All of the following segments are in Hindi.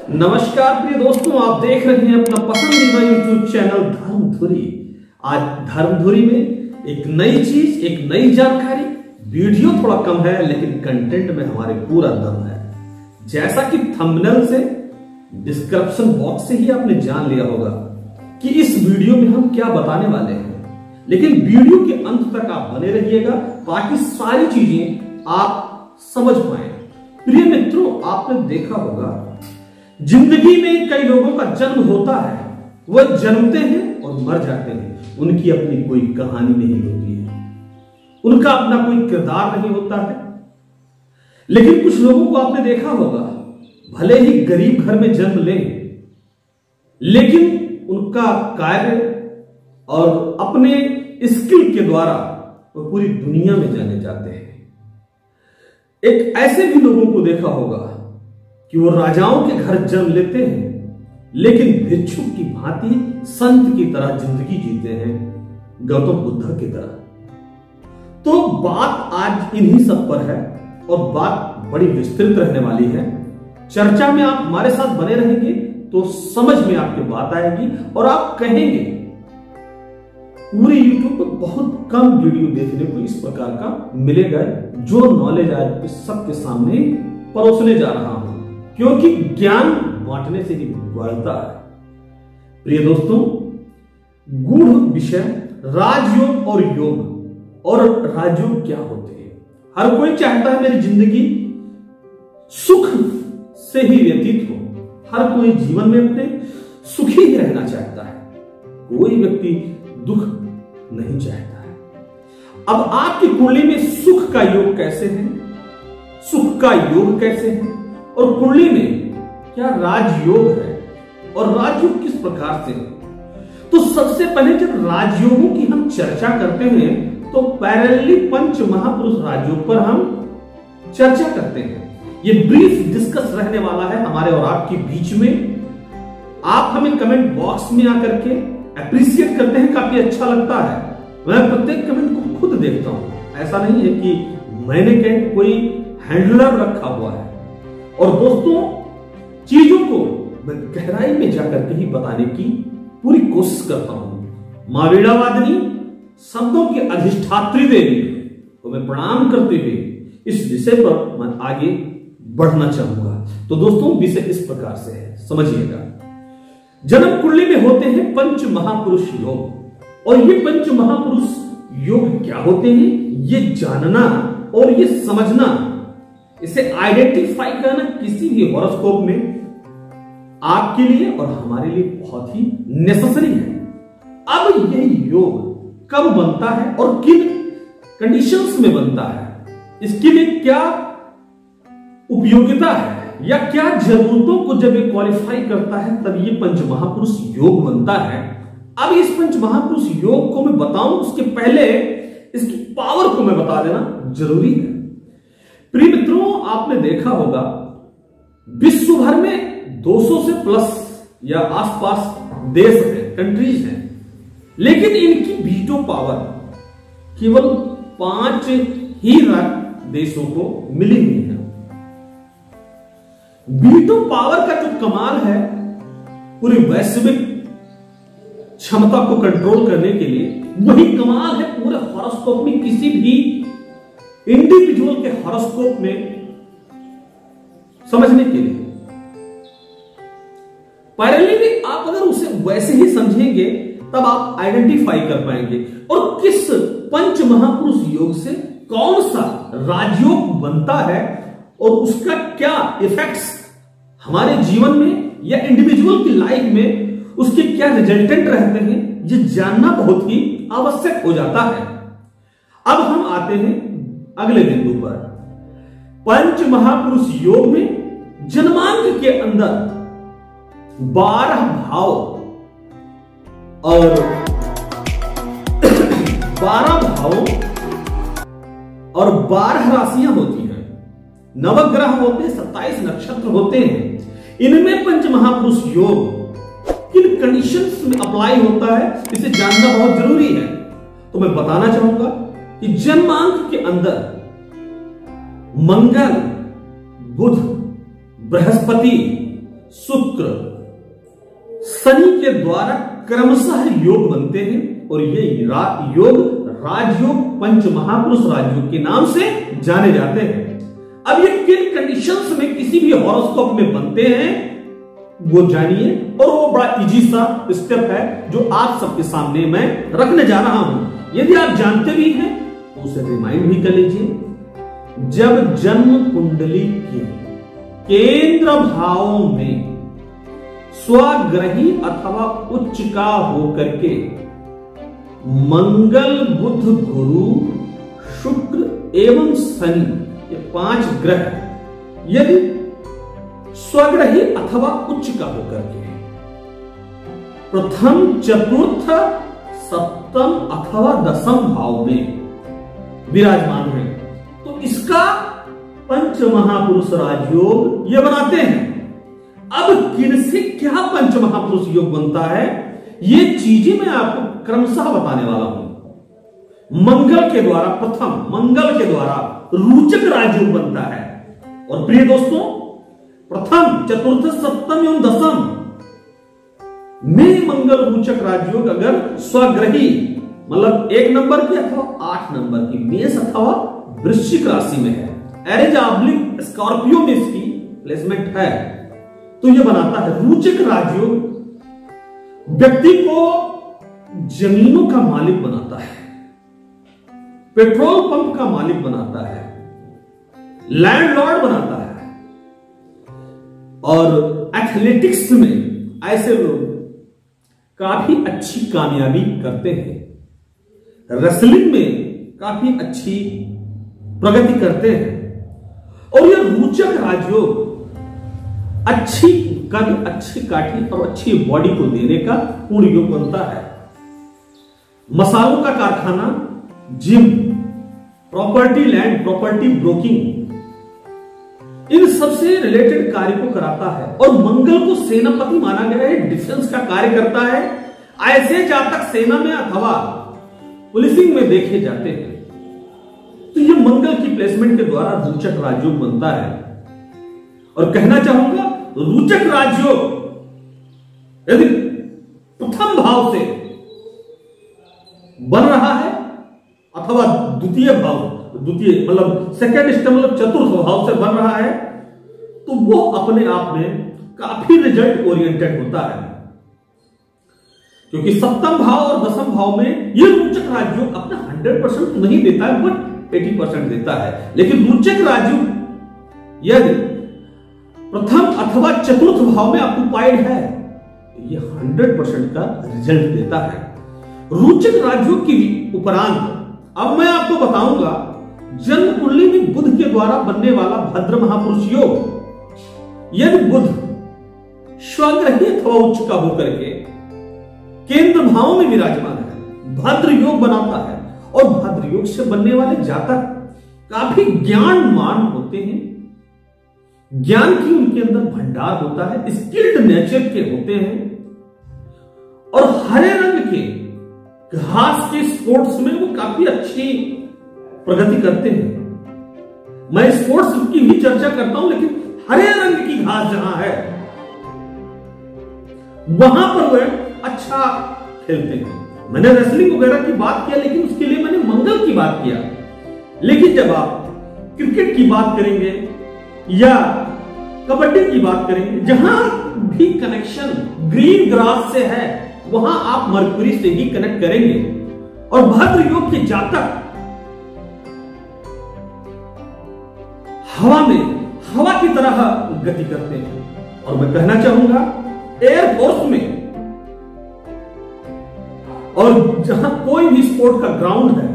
नमस्कार प्रिय दोस्तों, आप देख रहे हैं अपना पसंदीदा यूट्यूब चैनल धर्मधुरी। आज धर्मधुरी में एक नई चीज, एक नई जानकारी। वीडियो थोड़ा कम है लेकिन कंटेंट में हमारे पूरा दम है। जैसा कि थंबनेल से, डिस्क्रिप्शन बॉक्स से ही आपने जान लिया होगा कि इस वीडियो में हम क्या बताने वाले हैं, लेकिन वीडियो के अंत तक आप बने रहिएगा ताकि सारी चीजें आप समझ पाए। प्रिय मित्रों, आपने देखा होगा जिंदगी में कई लोगों का जन्म होता है, वह जन्मते हैं और मर जाते हैं। उनकी अपनी कोई कहानी नहीं होती है, उनका अपना कोई किरदार नहीं होता है। लेकिन कुछ लोगों को आपने देखा होगा, भले ही गरीब घर में जन्म लें, लेकिन उनका कार्य और अपने स्किल के द्वारा वो पूरी दुनिया में जाने जाते हैं। एक ऐसे भी लोगों को देखा होगा कि वो राजाओं के घर जन्म लेते हैं, लेकिन भिक्षुक की भांति संत की तरह जिंदगी जीते हैं, गौतम बुद्ध की तरह। तो बात आज इन्हीं सब पर है और बात बड़ी विस्तृत रहने वाली है। चर्चा में आप हमारे साथ बने रहेंगे तो समझ में आपकी बात आएगी और आप कहेंगे पूरे YouTube पर बहुत कम वीडियो देखने को इस प्रकार का मिलेगा, जो नॉलेज आज सबके सामने परोसने जा रहा हूं, क्योंकि ज्ञान बांटने से ही बढ़ता है। प्रिय दोस्तों, गूढ़ विषय राजयोग और योग। और राजयोग क्या होते हैं? हर कोई चाहता है मेरी जिंदगी सुख से ही व्यतीत हो। हर कोई जीवन में अपने सुखी ही रहना चाहता है, कोई व्यक्ति दुख नहीं चाहता है। अब आपकी कुंडली में सुख का योग कैसे है, सुख का योग कैसे है, और कुंडली में क्या राजयोग है और राजयोग किस प्रकार से है? तो सबसे पहले जब राजयोगों की हम चर्चा करते हैं तो पैरेलली पंच महापुरुष राजयोग पर हम चर्चा करते हैं। ये ब्रीफ डिस्कस रहने वाला है हमारे और आपके बीच में। आप हमें कमेंट बॉक्स में आकर के अप्रिशिएट करते हैं, काफी अच्छा लगता है। मैं प्रत्येक कमेंट को खुद देखता हूं, ऐसा नहीं है कि मैंने कोई हैंडलर रखा हुआ है। और दोस्तों, चीजों को मैं गहराई में जाकर के ही बताने की पूरी कोशिश करता हूं। मां वीणावादिनी, शब्दों की अधिष्ठात्री देवी को मैं प्रणाम करते हुए इस विषय पर मैं आगे बढ़ना चाहूंगा। तो दोस्तों, विषय इस प्रकार से है, समझिएगा। जन्म कुंडली में होते हैं पंच महापुरुष योग, और ये पंच महापुरुष योग क्या होते हैं, ये जानना और ये समझना, इसे आइडेंटिफाई करना किसी भी हॉरोस्कोप में आपके लिए और हमारे लिए बहुत ही नेसेसरी है। अब ये योग कब बनता है और किन कंडीशंस में बनता है, इसके लिए क्या उपयोगिता है या क्या जरूरतों को जब ये क्वालिफाई करता है, तब ये पंच महापुरुष योग बनता है। अब इस पंच महापुरुष योग को मैं बताऊं उसके पहले इसकी पावर को मैं बता देना जरूरी है। प्रिय मित्रों, आपने देखा होगा विश्व भर में 200 से प्लस या आसपास देश हैं, कंट्रीज हैं, लेकिन इनकी वीटो पावर केवल 5 ही देशों को मिली हुई है। वीटो पावर का जो कमाल है, पूरी वैश्विक क्षमता को कंट्रोल करने के लिए, वही कमाल है पूरे हॉरोस्कोप में। किसी भी इंडिविजुअल के हॉरोस्कोप में समझने के लिए पैरेलली आप अगर उसे वैसे ही समझेंगे तब आप आइडेंटिफाई कर पाएंगे और किस पंच महापुरुष योग से कौन सा राजयोग बनता है और उसका क्या इफेक्ट्स हमारे जीवन में या इंडिविजुअल की लाइफ में उसके क्या रिजल्टेंट रहते हैं, ये जानना बहुत ही आवश्यक हो जाता है। अब हम आते हैं अगले बिंदु पर। पंच महापुरुष योग में जन्मांक के अंदर 12 भाव और 12 भावों और 12 राशियां होती हैं, नवग्रह होते हैं, 27 नक्षत्र होते हैं। इनमें पंच महापुरुष योग किन कंडीशंस में अप्लाई होता है, इसे जानना बहुत जरूरी है। तो मैं बताना चाहूंगा कि जन्मांक के अंदर मंगल, बुध, बृहस्पति, शुक्र, शनि के द्वारा क्रमशः योग बनते हैं और ये योग राजयोग, पंच महापुरुष राजयोग के नाम से जाने जाते हैं। अब ये किन कंडीशंस में किसी भी हॉरोस्कोप में बनते हैं वो जानिए, और वो बड़ा इजी सा स्टेप है जो आप सबके सामने मैं रखने जा रहा हूं। यदि आप जानते भी हैं तो उसे रिमाइंड भी कर लीजिए। जब जन्म कुंडली के केंद्र भाव में स्वग्रही अथवा उच्च का होकर के मंगल, बुध, गुरु, शुक्र एवं शनि, ये 5 ग्रह यदि स्वग्रही अथवा उच्च का होकर के प्रथम, चतुर्थ, सप्तम अथवा दसम भाव में विराजमान है तो इसका पंच महापुरुष राजयोग ये बनाते हैं। अब किनसे क्या पंच महापुरुष योग बनता है ये चीजें मैं आपको क्रमशः बताने वाला हूं। मंगल के द्वारा, प्रथम मंगल के द्वारा रोचक राजयोग बनता है। और प्रिय दोस्तों, प्रथम, चतुर्थ, सप्तम एवं दसम में मंगल रोचक राजयोग अगर स्वग्रही मतलब 1 नंबर की अथवा 8 नंबर की मेष अथवा वृश्चिक राशि में है, एरेज ऑब्लिक स्कॉर्पियो में इसकी प्लेसमेंट है, तो यह बनाता है रोचक राजयोग। व्यक्ति को जमीनों का मालिक बनाता है, पेट्रोल पंप का मालिक बनाता है, लैंडलॉर्ड बनाता है। और एथलेटिक्स में ऐसे लोग काफी अच्छी कामयाबी करते हैं, रेसलिंग में काफी अच्छी प्रगति करते हैं। और यह रोचक राजयोग अच्छी कद, अच्छी काठी और अच्छी बॉडी को देने का पूर्ण योग बनता है। मसालों का कारखाना, gym, property, land property broking, इन सबसे रिलेटेड कार्य को कराता है। और मंगल को सेनापति माना गया है, डिफेंस का कार्य करता है। ऐसे जातक सेना में अथवा पुलिसिंग में देखे जाते हैं तो यह मंगल की प्लेसमेंट के द्वारा रोचक राजयोग बनता है। और कहना चाहूंगा, रोचक राजयोग यदि प्रथम भाव से बन रहा है अथवा द्वितीय मतलब सेकंड स्टेप मतलब चतुर्थ भाव से बन रहा है तो वो अपने आप में काफी रिजल्ट ओरिएंटेड होता है। क्योंकि सप्तम भाव और दसम भाव में ये रोचक राजयोग अपना 100% नहीं देता है बट 80% देता है। लेकिन रोचक राजयोग यदि प्रथम अथवा चतुर्थ भाव में ऑक्युपाइड है ये 100% का रिजल्ट देता है। रोचक राजयोग की उपरांत अब मैं आपको बताऊंगा जन्म कुंडली में बुध के द्वारा बनने वाला भद्र महापुरुष योग। यदि बुध स्वग्रही अथवा उच्च का होकर के केंद्र भाव में विराजमान है, भद्र योग बनाता है। और भद्र योग से बनने वाले जातक काफी ज्ञानवान होते हैं, ज्ञान की उनके अंदर भंडार होता है, स्किल्ड नेचर के होते हैं। और हरे रंग के घास के स्पोर्ट्स में वो काफी अच्छी प्रगति करते हैं। मैं स्पोर्ट्स की भी चर्चा करता हूं लेकिन हरे रंग की घास जहां है वहां पर वह अच्छा खेलते हैं। मैंने रेसलिंग वगैरह की बात किया लेकिन उसके लिए मैंने मंगल की बात किया। लेकिन जब आप क्रिकेट की बात करेंगे या कबड्डी की बात करेंगे, जहां भी कनेक्शन ग्रीन ग्रास से है वहां आप मरकुरी से ही कनेक्ट करेंगे। और भद्र योग के जातक हवा की तरह गति करते हैं। और मैं कहना चाहूंगा एयरफोर्स में और जहां कोई भी स्पोर्ट का ग्राउंड है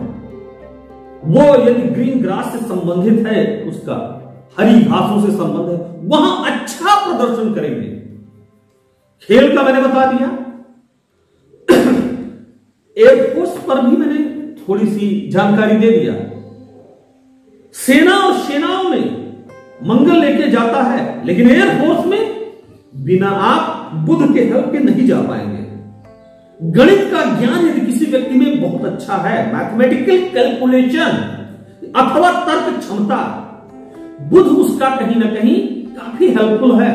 वो यदि ग्रीन ग्रास से संबंधित है, उसका हरी घासों से संबंध है, वहां अच्छा प्रदर्शन करेंगे। खेल का मैंने बता दिया, एयरफोर्स पर भी मैंने थोड़ी सी जानकारी दे दिया। सेना और सेनाओं में मंगल लेके जाता है लेकिन एयरफोर्स में बिना आप बुध के हेल्प के नहीं जा पाएंगे। गणित का ज्ञान यदि किसी व्यक्ति में बहुत अच्छा है, मैथमेटिकल कैलकुलेशन अथवा तर्क क्षमता, बुध उसका कहीं ना कहीं काफी हेल्पफुल है।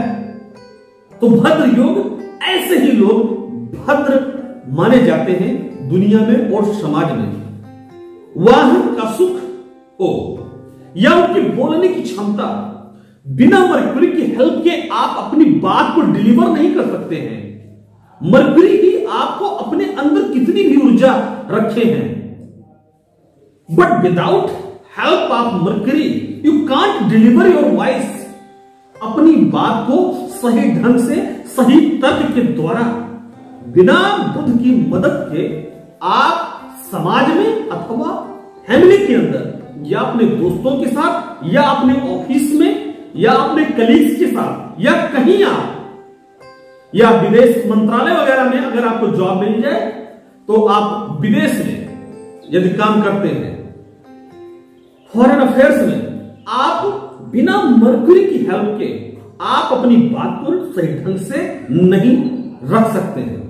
तो भद्र योग, ऐसे ही लोग भद्र माने जाते हैं दुनिया में और समाज में। वाहन का सुख हो या उनकी बोलने की क्षमता, बिना मरकुरी की हेल्प के आप अपनी बात को डिलीवर नहीं कर सकते हैं। मरकुरी ही आपको अपने अंदर कितनी भी ऊर्जा रखे हैं, but without help of Mercury you can't deliver your voice. अपनी बात को सही ढंग से, सही तर्क के द्वारा, बिना बुद्ध की मदद के आप समाज में अथवा फैमिली के अंदर या अपने दोस्तों के साथ या अपने ऑफिस में या अपने कलीग्स के साथ या कहीं आप या विदेश मंत्रालय वगैरह में अगर आपको जॉब मिल जाए तो आप विदेश में यदि काम करते हैं, फॉरेन अफेयर्स में, आप बिना मरकुरी की हेल्प के आप अपनी बात को सही ढंग से नहीं रख सकते हैं।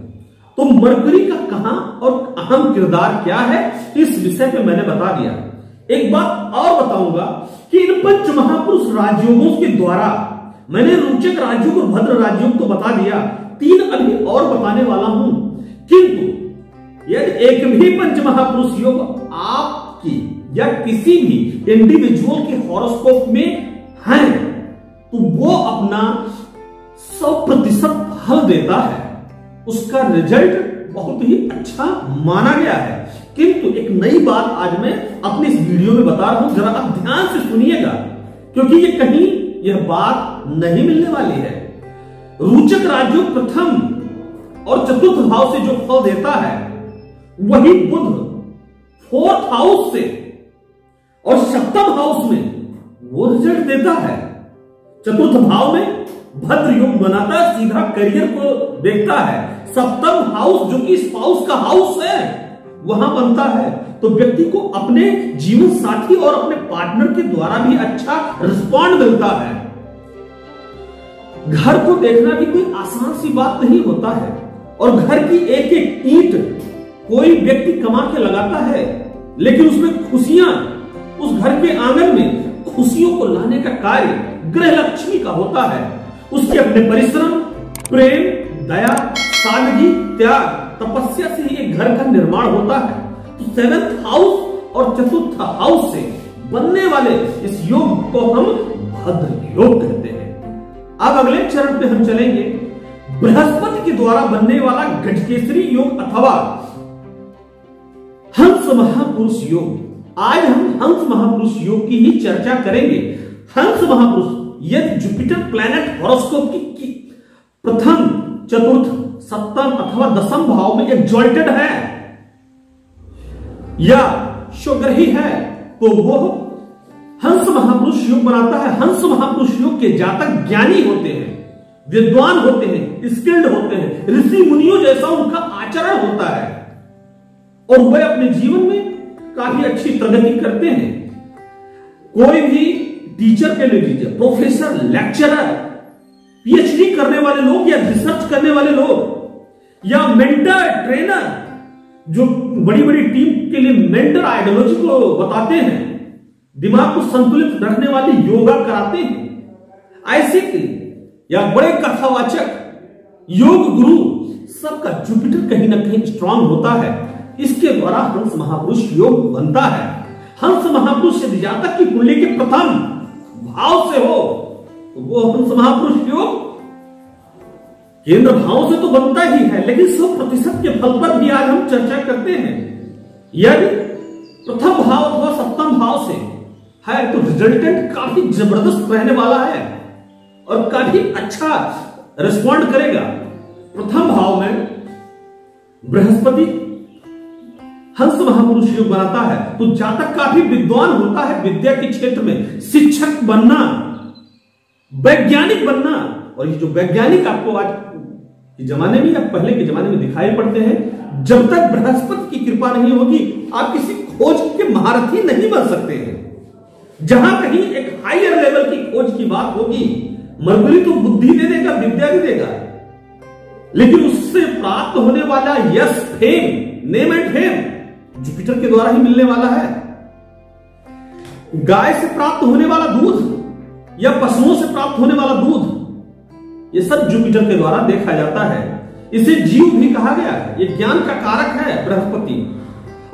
तो मरकुरी का कहां और अहम किरदार क्या है, इस विषय पे मैंने बता दिया। एक बात और बताऊंगा कि इन पंच महापुरुष राजयोगों के द्वारा, मैंने रोचक राजयोग और भद्र राजयोग तो बता दिया, 3 अभी और बताने वाला हूं। किंतु यदि एक भी पंच महापुरुष योग आपकी या किसी भी इंडिविजुअल के हॉरोस्कोप में है तो वो अपना 100% फल देता है, उसका रिजल्ट बहुत ही अच्छा माना गया है। किंतु एक नई बात आज मैं अपने इस वीडियो में बता रहा हूं, जरा आप ध्यान से सुनिएगा, क्योंकि ये कहीं यह बात नहीं मिलने वाली है। रोचक राजयोग प्रथम और चतुर्थ भाव से जो फल देता है वही बुध 4th हाउस से और 7th हाउस में वो रिजल्ट देता है। चतुर्थ भाव में भद्र योग बनाता है, सीधा करियर को देखता है। 7th हाउस जो कि स्पाउस का हाउस है वहां बनता है, तो व्यक्ति को अपने जीवन साथी और अपने पार्टनर के द्वारा भी अच्छा रिस्पॉन्ड मिलता है। घर को देखना भी कोई आसान सी बात नहीं होता है, और घर की एक एक ईंट कोई व्यक्ति कमा के लगाता है, लेकिन उसमें खुशियां, उस घर के आंगन में खुशियों को लाने का कार्य गृह लक्ष्मी का होता है। उसके अपने परिश्रम, प्रेम, दया, सादगी, त्याग, तपस्या से ही एक घर का निर्माण होता है। तो 7th हाउस और चतुर्थ हाउस से बनने वाले इस योग को हम भद्र योग कहते हैं। अब अगले चरण पे हम चलेंगे, बृहस्पति के द्वारा बनने वाला गजकेसरी योग अथवा हंस महापुरुष योग। आज हम हंस महापुरुष योग की ही चर्चा करेंगे। हंस महापुरुष यदि जुपिटर प्लैनेट हॉरोस्कोप की प्रथम, चतुर्थ, 7th अथवा 10th भाव में एक्सॉल्टेड है या शोग्रही है तो वो हंस महापुरुष योग बनाता है। हंस महापुरुष योग के जातक ज्ञानी होते हैं, विद्वान होते हैं, स्किल्ड होते हैं, ऋषि मुनियों जैसा उनका आचरण होता है और वह अपने जीवन में काफी अच्छी प्रगति करते हैं। कोई भी टीचर के ले लीजिए, प्रोफेसर, लेक्चरर, पीएचडी करने वाले लोग या रिसर्च करने वाले लोग या मेंटर, ट्रेनर, जो बड़ी बड़ी टीम के लिए मेंटर आइडियोलॉजी को बताते हैं, दिमाग को संतुलित रखने वाले योगा कराते हैं, ऐसे के या बड़े कथावाचक, योग गुरु, सबका जुपिटर कहीं ना कहीं स्ट्रांग होता है। इसके द्वारा हंस महापुरुष योग बनता है। हंस महापुरुष यदि जातक की कुंडली के प्रथम भाव से हो तो वो हंस महापुरुष योग केंद्र भाव से तो बनता ही है, लेकिन 100% के फल पर भी आज हम चर्चा करते हैं। यदि प्रथम भाव अथवा 7th भाव से है तो रिजल्टेंट काफी जबरदस्त रहने वाला है और काफी अच्छा रिस्पॉन्ड करेगा। प्रथम भाव में बृहस्पति हंस महापुरुष योग बनाता है तो जातक काफी विद्वान होता है, विद्या के क्षेत्र में शिक्षक बनना, वैज्ञानिक बनना। और ये जो वैज्ञानिक आपको आज के जमाने में या पहले के जमाने में दिखाई पड़ते हैं, जब तक बृहस्पति की कृपा नहीं होगी आप किसी खोज के महारथी नहीं बन सकते हैं। जहां कहीं एक हायर लेवल की खोज की बात होगी, मरकुरी तो बुद्धि दे देगा, विद्या भी देगा, लेकिन उससे प्राप्त होने वाला यश, fame, name and fame Jupiter के द्वारा ही मिलने वाला है। गाय से प्राप्त होने वाला दूध या पशुओं से प्राप्त होने वाला दूध ये सब जुपिटर के द्वारा देखा जाता है। इसे जीव भी कहा गया है। ये ज्ञान का कारक है बृहस्पति,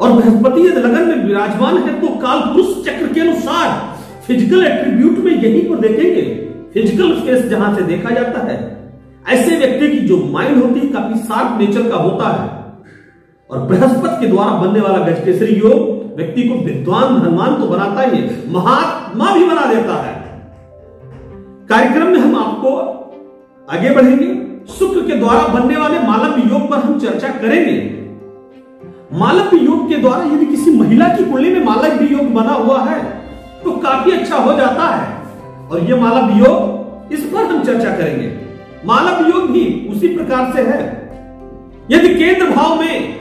और बृहस्पति यदि लगन में विराजमान है तो काल पुरुष चक्र के अनुसार फिजिकल एट्रीब्यूट में यही को देखेंगे। फिजिकल फेस जहां से देखा जाता है, ऐसे व्यक्ति की जो माइंड होती है काफी शार्प नेचर का होता है। और बृहस्पति के द्वारा बनने वाला गजकेसरी योग व्यक्ति को विद्वान धनवान तो बनाता ही है, महात्मा भी बना देता है। कार्यक्रम में हम आपको आगे बढ़ेंगे। शुक्र के द्वारा बनने वाले मालव्य योग पर हम चर्चा करेंगे। मालव्य योग के द्वारा यदि किसी महिला की कुंडली में मालव्य योग बना हुआ है तो काफी अच्छा हो जाता है, और यह मालव्य योग, इस पर हम चर्चा करेंगे। मालव्य योग भी उसी प्रकार से है। यदि केंद्र भाव में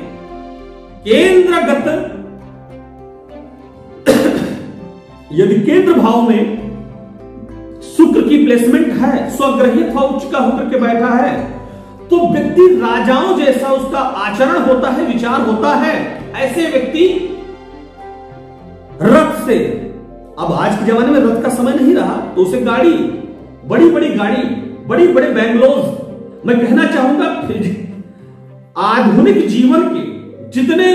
केंद्रगत यदि केंद्र भाव में शुक्र की प्लेसमेंट है, स्वग्रही अथवा उच्च का होकर के बैठा है, तो व्यक्ति राजाओं जैसा उसका आचरण होता है, विचार होता है। ऐसे व्यक्ति रथ से, अब आज के जमाने में रथ का समय नहीं रहा, तो उसे गाड़ी, बड़ी बड़ी गाड़ी, बड़ी बड़े बैंगलोर, मैं कहना चाहूंगा आधुनिक जीवन के जितने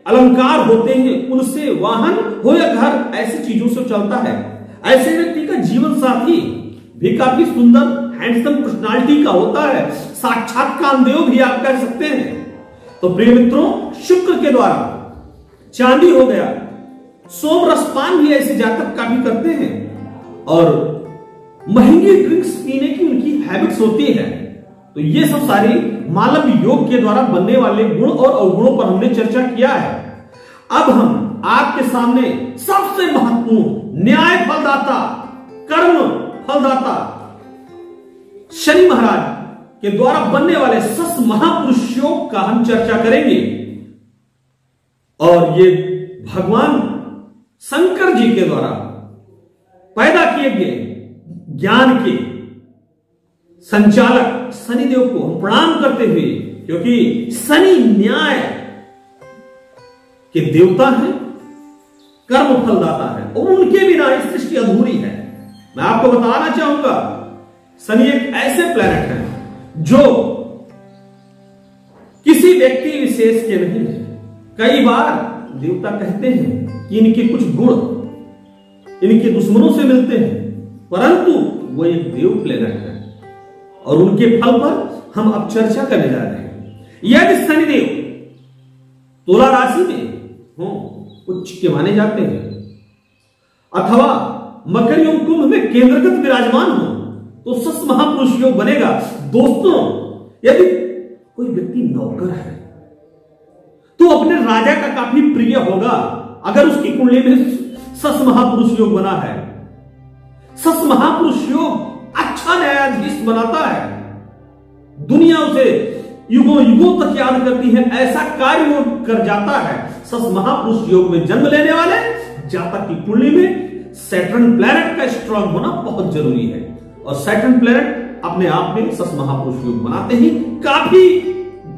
अलंकार होते हैं उनसे वाहन हो या घर, ऐसी चीजों से चलता है। ऐसे व्यक्ति का जीवन साथी भी काफी सुंदर, हैंडसम पर्सनालिटी का होता है, साक्षात कामदेव भी आप कह सकते हैं। तो प्रिय मित्रों, शुक्र के द्वारा चांदी हो गया, सोम रसपान भी ऐसे जातक काफी करते हैं, और महंगी ड्रिंक्स पीने की उनकी हैबिट्स होती है। तो ये सब सारी मालव्य योग के द्वारा बनने वाले गुण और अवगुणों पर हमने चर्चा किया है। अब हम आपके सामने सबसे महत्वपूर्ण न्याय फलदाता, कर्म फलदाता शनि महाराज के द्वारा बनने वाले सस महापुरुष योग का हम चर्चा करेंगे। और ये भगवान शंकर जी के द्वारा पैदा किए गए ज्ञान के संचालक शनिदेव को हम प्रणाम करते हुए, क्योंकि शनि न्याय के देवता हैं, कर्म फलदाता है, और उनके बिना इस सृष्टि अधूरी है। मैं आपको बताना चाहूंगा, शनि एक ऐसे प्लैनेट है जो किसी व्यक्ति विशेष के नहीं है। कई बार देवता कहते हैं कि इनके कुछ गुण इनके दुश्मनों से मिलते हैं, परंतु वो एक देव प्लैनेट है, और उनके फल पर हम अब चर्चा करने जा रहे हैं। यदि शनिदेव तुला राशि में हो, उच्च के माने जाते हैं, अथवा मकर एवं कुंभ में केंद्रगत विराजमान हो, तो सस महापुरुष योग बनेगा। दोस्तों, यदि कोई व्यक्ति नौकर है तो अपने राजा का काफी प्रिय होगा। अगर उसकी कुंडली में सस महापुरुष योग बना है, सस महापुरुष योग अच्छा न्यायाधीश बनाता है, दुनिया उसे युगों युगों तक याद करती है, ऐसा कार्य वो कर जाता है। सस महापुरुष योग में जन्म लेने वाले जातक की कुंडली में सैटर्न प्लैनेट का स्ट्रांग होना बहुत जरूरी है, और सैटर्न प्लैनेट अपने आप में सस महापुरुष योग बनाते ही काफी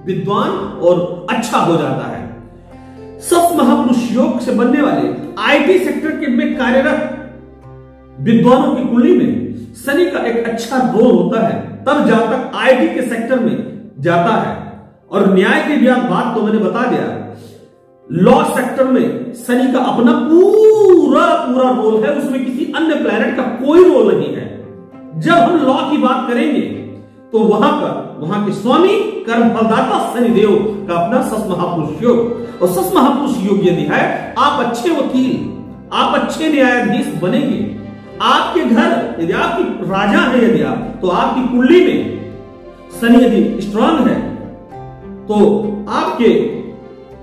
विद्वान और अच्छा हो जाता है। सस महापुरुष योग से बनने वाले आईटी सेक्टर के में कार्यरत विद्वानों की कुंडली में शनि का एक अच्छा रोल होता है, तब जातक आईटी के सेक्टर में जाता है। और न्याय की भी बात तो मैंने बता दिया, लॉ सेक्टर में शनि का अपना पूरा पूरा रोल है, उसमें किसी अन्य प्लैनेट का कोई रोल नहीं है। जब हम लॉ की बात करेंगे तो वहां के स्वामी कर्म फलदाता शनिदेव का अपना सस महापुरुष योग, और सस महापुरुष योग यदि है, आप अच्छे वकील, आप अच्छे न्यायाधीश बनेंगे। आपके घर यदि आपकी राजा है, यदि आप, तो आपकी कुंडली में शनि यदि स्ट्रांग है, तो आपके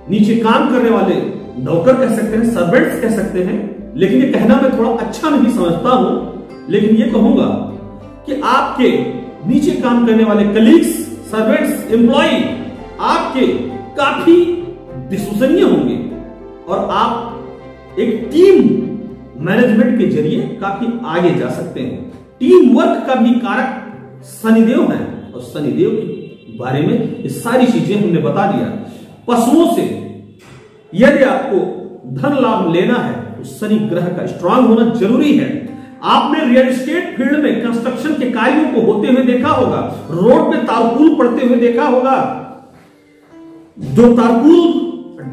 नीचे काम करने वाले नौकर कह सकते हैं, सर्वेंट्स कह सकते हैं, लेकिन ये कहना मैं थोड़ा अच्छा नहीं समझता हूं, लेकिन ये कहूंगा कि आपके नीचे काम करने वाले कलीग्स, सर्वेंट्स, एम्प्लॉई आपके काफी विश्वसनीय होंगे, और आप एक टीम मैनेजमेंट के जरिए काफी आगे जा सकते हैं। टीम वर्क का भी कारक शनिदेव है, और शनिदेव के बारे में ये सारी चीजें हमने बता दिया। पशुओं से यदि आपको धन लाभ लेना है तो शनि ग्रह का स्ट्रांग होना जरूरी है। आपने रियल एस्टेट फील्ड में कंस्ट्रक्शन के कार्यों को होते हुए देखा होगा, रोड पे तारपुल पड़ते हुए देखा होगा। जो तारपुल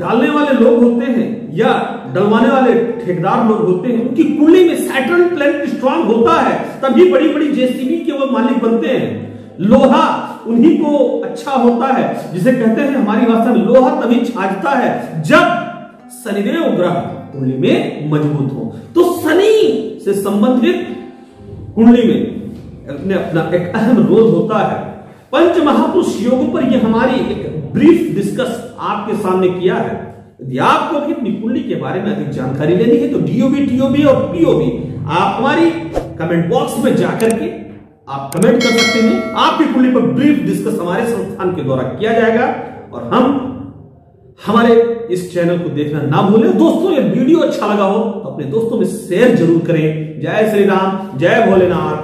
डालने वाले लोग होते हैं या डलवाने वाले ठेकेदार लोग होते हैं, उनकी कुंडली में सैटर्न प्लैनेट स्ट्रांग होता है, तभी बड़ी बड़ी जेसीबी के वो मालिक बनते हैं। लोहा उन्हीं को अच्छा होता है, जिसे कहते हैं हमारी भाषा में लोहा तभी छाजता है जब शनिदेव ग्रह कुंडली में मजबूत हो। तो शनि से संबंधित कुंडली में अपना एक अहम रोल होता है। पंच महापुरुष योग पर यह हमारी एक ब्रीफ डिस्कस आपके सामने किया है। यदि आपको भी अपनी कुंडली के बारे में अधिक जानकारी लेनी है तो डीओबी, टीओबी और पीओबी आप हमारी कमेंट बॉक्स में जाकर के आप कमेंट कर सकते हैं। आपकी कुंडली पर ब्रीफ डिस्कस हमारे संस्थान के द्वारा किया जाएगा और हम हमारे इस चैनल को देखना ना भूलें। दोस्तों, ये वीडियो अच्छा लगा हो तो अपने दोस्तों में शेयर जरूर करें। जय श्री राम, जय भोलेनाथ।